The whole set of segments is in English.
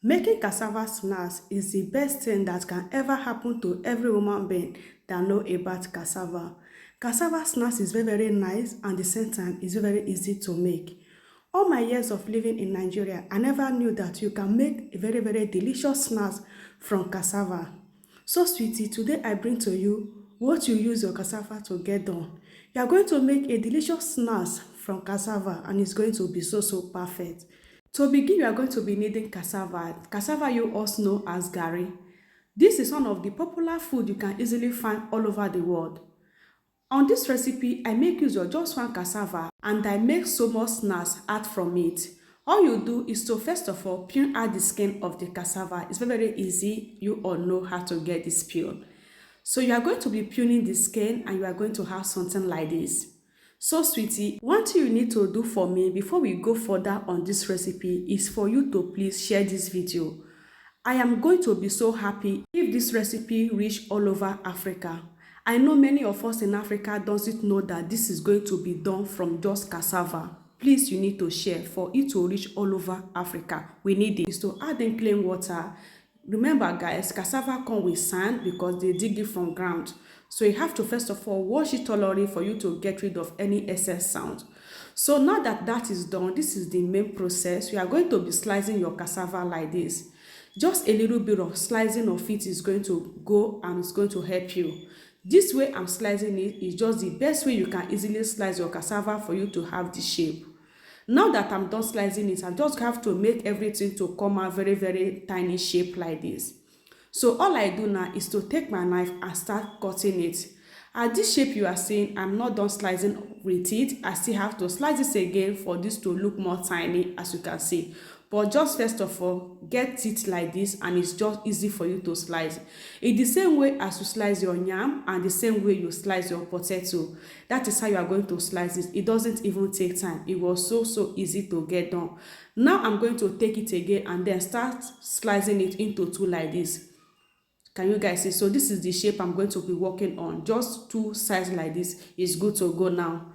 Making cassava snacks is the best thing that can ever happen to every human being that know about cassava. Cassava snacks is very nice and at the same time is very easy to make. All my years of living in Nigeria, I never knew that you can make a very delicious snacks from cassava. So sweetie, today I bring to you what you use your cassava to get done. You are going to make a delicious snacks from cassava and it's going to be so perfect. To begin, you are going to be needing cassava. Cassava you also know as garri. This is one of the popular food you can easily find all over the world. On this recipe, I make use of just one cassava and I make so much snacks out from it. All you do is to first of all peel out the skin of the cassava. It's very easy. You all know how to get this peel. So you are going to be peeling the skin and you are going to have something like this. So sweetie, one thing you need to do for me before we go further on this recipe is for you to please share this video. I am going to be so happy if this recipe reach all over Africa. I know many of us in Africa doesn't know that this is going to be done from just cassava. Please, you need to share for it to reach all over Africa. We need it. Is to add in clean water. Remember guys, cassava come with sand because they dig it from ground. So you have to first of all wash it thoroughly for you to get rid of any excess sound. So now that that is done, this is the main process. We are going to be slicing your cassava like this. Just a little bit of slicing of it is going to go and it's going to help you. This way I'm slicing it is just the best way you can easily slice your cassava for you to have the shape. Now that I'm done slicing it, I just have to make everything to come out very tiny shape like this. So all I do now is to take my knife and start cutting it. At this shape you are seeing, I'm not done slicing with it. I still have to slice this again for this to look more tiny, as you can see. But just first of all, get it like this and it's just easy for you to slice. In the same way as you slice your yam and the same way you slice your potato, that is how you are going to slice it. It doesn't even take time. It was so easy to get done. Now I'm going to take it again and then start slicing it into two like this. Can you guys see? So this is the shape I'm going to be working on. Just two sides like this is good to go now.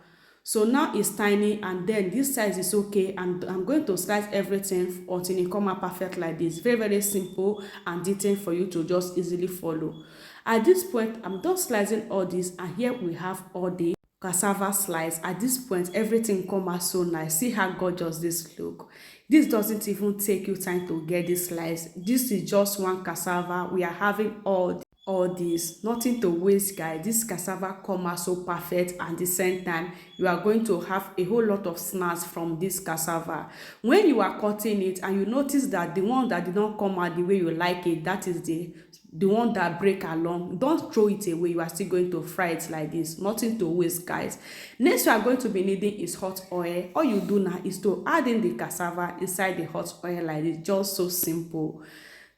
So now it's tiny and then this size is okay, and I'm going to slice everything until it come out perfect like this. Very simple and detailed for you to just easily follow. At this point, I'm done slicing all this and here we have all the cassava slice. At this point, everything come out so nice. See how gorgeous this look. This doesn't even take you time to get this slice. This is just one cassava. We are having all this, nothing to waste guys. This cassava come out so perfect and at the same time you are going to have a whole lot of snacks from this cassava. When you are cutting it and you notice that the one that did not come out the way you like it, that is the one that break along, don't throw it away. You are still going to fry it like this. Nothing to waste guys. Next you are going to be needing is hot oil. All you do now is to add in the cassava inside the hot oil like this. Just so simple.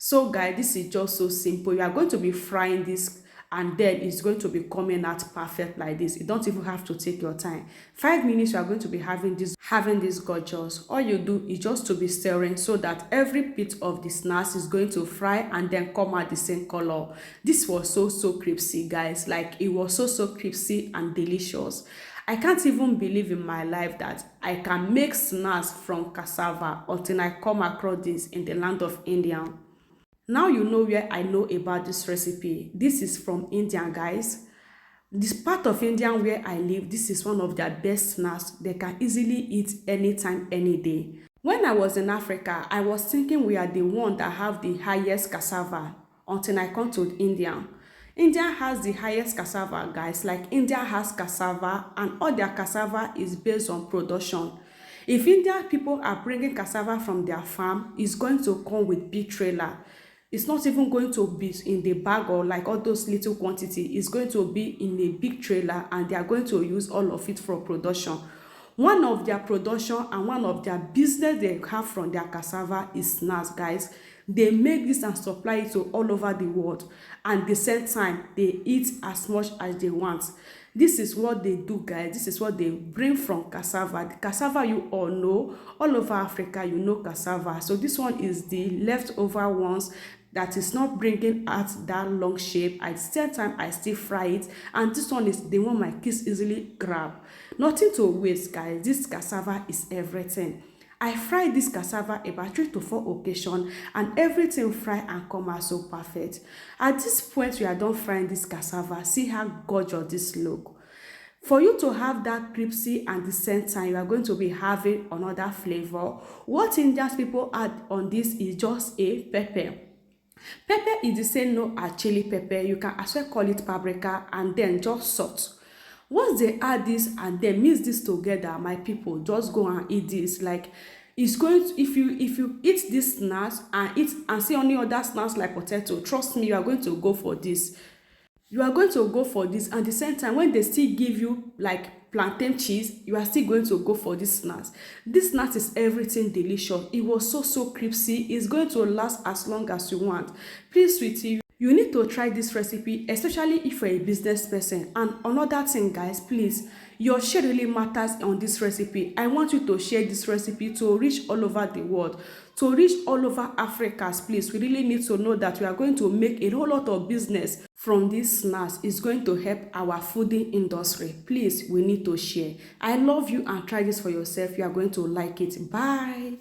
So guys, this is just so simple. You are going to be frying this and then it's going to be coming out perfect like this. You don't even have to take your time. 5 minutes you are going to be having this gorgeous. All you do is just to be stirring so that every bit of the snacks is going to fry and then come out the same color. This was so crispy guys. Like it was so crispy and delicious. I can't even believe in my life that I can make snacks from cassava until I come across this in the land of India. Now you know where I know about this recipe. This is from India guys. This part of India where I live, this is one of their best snacks. They can easily eat anytime, any day. When I was in Africa, I was thinking we are the one that have the highest cassava until I come to India. India has the highest cassava guys. Like India has cassava and all their cassava is based on production. If Indian people are bringing cassava from their farm, it's going to come with big trailer. It's not even going to be in the bag or like all those little quantity. It's going to be in a big trailer and they are going to use all of it for production. One of their production and one of their business they have from their cassava is snacks guys. They make this and supply it to all over the world, and at the same time they eat as much as they want. This is what they do guys. This is what they bring from cassava. The cassava you all know, all over Africa you know cassava. So this one is the leftover ones that is not bringing out that long shape. At the same time I still fry it, and this one is the one my kids easily grab. Nothing to waste guys. This cassava is everything. I fry this cassava about 3 to 4 occasions, and everything fry and come out so perfect. At this point we are done frying this cassava. See how gorgeous this look. For you to have that crispy and the same time, you are going to be having another flavor. What Indian people add on this is just a pepper. Pepper is the same no as chili pepper. You can as well call it paprika, and then just salt. Once they add this and then mix this together, my people, just go and eat this. Like, it's going to, if you eat this snacks and eat and see any other snacks like potato, trust me, you are going to go for this. You are going to go for this, and the same time when they still give you like plantain cheese, you are still going to go for this snacks. This snacks is everything delicious. It was so crispy. It's going to last as long as you want. Please, sweetie, you need to try this recipe, especially if you're a business person. And another thing, guys, please, your share really matters on this recipe. I want you to share this recipe to reach all over the world, to reach all over Africa. Please, we really need to know that we are going to make a whole lot of business from this snacks. It's going to help our fooding industry. Please, we need to share. I love you, and try this for yourself. You are going to like it. Bye.